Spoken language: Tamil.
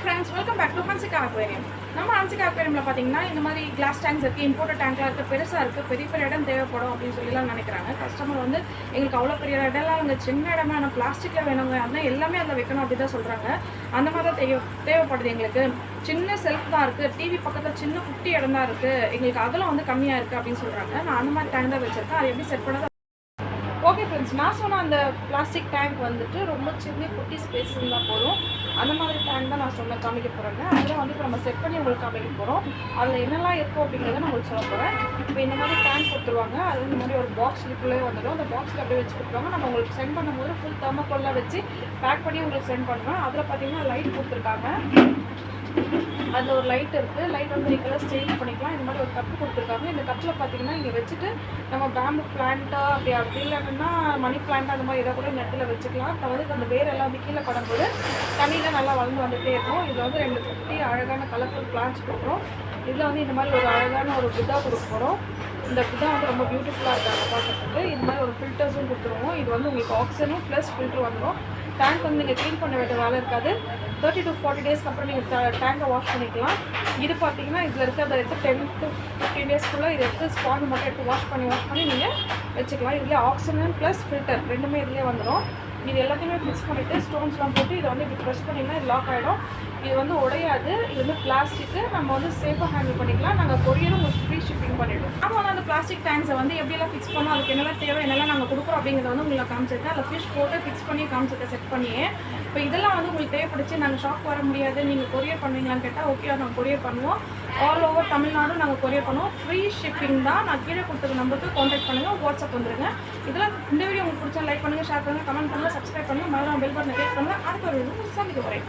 friends, welcome back to Hansika Aquarium. நம்ம Hansika Aquariumல பாத்தீங்கன்னா இந்த மாதிரி கிளாஸ் டேங்க்ஸ் இருக்கு, இம்போர்ட்டட் டேங்க்லாம் இருக்கு, பெருசா இருக்கு, பெரிய பெரிய இடம் தேவைப்படும் அப்படின்னு சொல்லிலாம் நினைக்கிறாங்க. கஸ்டமர் வந்து எங்களுக்கு அவ்வளோ பெரிய இடம்லாம் அங்கே சின்ன இடமா ஆனால் பிளாஸ்டிக்ல வேணுங்க, அதான் எல்லாமே அதில் வைக்கணும் அப்படி தான் சொல்றாங்க. அந்த மாதிரி தான் தேவைப்படுது எங்களுக்கு. சின்ன செல்ஃப் தான் இருக்கு, டிவி பக்கத்தில் சின்ன குட்டி இடம் தான் இருக்கு, எங்களுக்கு அதெல்லாம் வந்து கம்மியாக இருக்கு அப்படின்னு சொல்றாங்க. நான் அந்த மாதிரி டேங்க் தான் வச்சிருக்கேன். அதை எப்படி செட் பண்ண ஓகே ஃப்ரெண்ட்ஸ், நான் சொன்ன அந்த பிளாஸ்டிக் டேங்க் வந்துட்டு ரொம்ப சின்ன குட்டி ஸ்பேஸ் இருந்தால் போதும். அந்த மாதிரி டேங்க் தான் நான் சொன்ன காமிக்க போகிறேங்க. அதில் வந்து இப்போ நம்ம செட் பண்ணி உங்களுக்கு காமிக்க போகிறோம். அதில் என்னெல்லாம் இருக்கும் அப்படிங்கிறத நான் உங்களுக்கு சொல்ல போகிறேன். இப்போ இந்த மாதிரி டேங்க் கொடுத்துருவாங்க, அது இந்த மாதிரி ஒரு பாக்ஸ் இதுக்குள்ளே வந்துடும். அந்த பாக்ஸில் அப்படியே வச்சு கொடுத்துருவாங்க. நம்ம உங்களுக்கு சென்ட் பண்ணும்போது ஃபுல் தெர்மோகோல்லாம் வச்சு பேக் பண்ணி உங்களுக்கு சென்ட் பண்ணுவேன். அதில் பார்த்தீங்கன்னா லைட் கொடுத்துருக்காங்க. அதில் ஒரு லைட் இருக்குது. லைட் வந்து நீங்கள் சேஞ்ச் பண்ணிக்கலாம். இந்த மாதிரி ஒரு கப்பு கொடுத்துருக்காங்க. இந்த கப்பில் பார்த்தீங்கன்னா இங்கே வச்சுட்டு நம்ம பேம்பு பிளான்ட்டாக அப்படி இல்லைன்னா மணி பிளான்ட் அந்த மாதிரி எதாவது கூட இந்த இடத்துல வச்சுக்கலாம். தவிர அந்த வேர் எல்லாம் வந்து கீழே படும்போது தண்ணியில் நல்லா வளர்ந்து வந்துகிட்டே இருக்கும். இதில் வந்து 2 குட்டி அழகான கலர்ஃபுல் பிளான்ட்ஸ் கொடுக்குறோம். இதில் வந்து இந்த மாதிரி ஒரு அழகான ஒரு புத்தா கொடுக்க போகிறோம். இந்த புத்தா வந்து ரொம்ப பியூட்டிஃபுல்லாக இருக்காங்க பார்க்கறதுக்கு. இந்த மாதிரி ஒரு ஃபில்டர்ஸும் கொடுத்துருவோம். இது வந்து உங்களுக்கு ஆக்சிஜனும் ப்ளஸ் ஃபில்டர் வந்துடும். டேங்க் வந்து நீங்கள் க்ளீன் பண்ண வேண்டிய வேலை இருக்காது. 30 to 40 டேஸ்க்கு அப்புறம் நீங்கள் டேங்கை வாஷ் பண்ணிக்கலாம். இது பார்த்தீங்கன்னா இதில் இருக்கிறத எடுத்து 10 to 15 டேஸ்க்குள்ளே இதை எடுத்து ஸ்பாஞ்ச் மட்டும் எடுத்து வாஷ் பண்ணி நீங்கள் வச்சுக்கலாம். இதில் ஆக்சிஜன் ப்ளஸ் ஃபில்டர் ரெண்டுமே இதிலே வந்துடும். இது எல்லாத்தையுமே ஃபிக்ஸ் பண்ணிவிட்டு ஸ்டோன்ஸ்லாம் போட்டு இதை வந்து இப்படி ப்ரெஸ் பண்ணிங்கன்னா இது லாக் ஆகிடும். இது வந்து உடையாது. இது வந்து பிளாஸ்டிக்கு, நம்ம வந்து சேஃபாக ஹேண்டில் பண்ணிக்கலாம். நாங்கள் கொரியரும் உங்களுக்கு ஃப்ரீ ஷிப்பிங் பண்ணிவிடுவோம். நம்ம வந்து அந்த பிளாஸ்டிக் டேங்க்ஸை வந்து எப்படியெல்லாம் ஃபிக்ஸ் பண்ணோம், அதுக்கு என்னெல்லாம் தேவை, என்னெல்லாம் நாங்கள் கொடுக்குறோம் அப்படிங்கிறத வந்து உங்களுக்கு காமிச்சிருக்கேன். அதில் ஃபிஷ் போட்டு ஃபிக்ஸ் பண்ணி காமிச்சிருக்கேன் செட் பண்ணியே. இப்போ இதெல்லாம் வந்து உங்களுக்கு தேவைப்படுச்சு, நாங்கள் ஷாப் வர முடியாது, நீங்கள் கொரியர் பண்ணுவீங்களான்னு கேட்டால் ஓகே, நாங்கள் கொரியர் பண்ணுவோம். ஆல் ஓவர் தமிழ்நாடு நாங்கள் கொரியர் பண்ணுவோம். ஃப்ரீ ஷிப்பிங் தான். நான் கீழே கொடுத்துருக்க நம்பருக்கு கான்டாக்ட் பண்ணுங்கள், வாட்ஸ்அப் வந்துடுங்க. இதெல்லாம் இந்த வீடியோ உங்களுக்கு பிடிச்சா லைக் பண்ணுங்கள், ஷேர் பண்ணுங்கள், கமெண்ட் பண்ணுங்கள், சப்ஸ்கிரைப் பண்ணுங்கள், மறக்காம பெல் பட்டனை கிளிக் பண்ணுங்கள். அடுத்த ஒரு வீடியோ சந்திக்க போகிறேன்.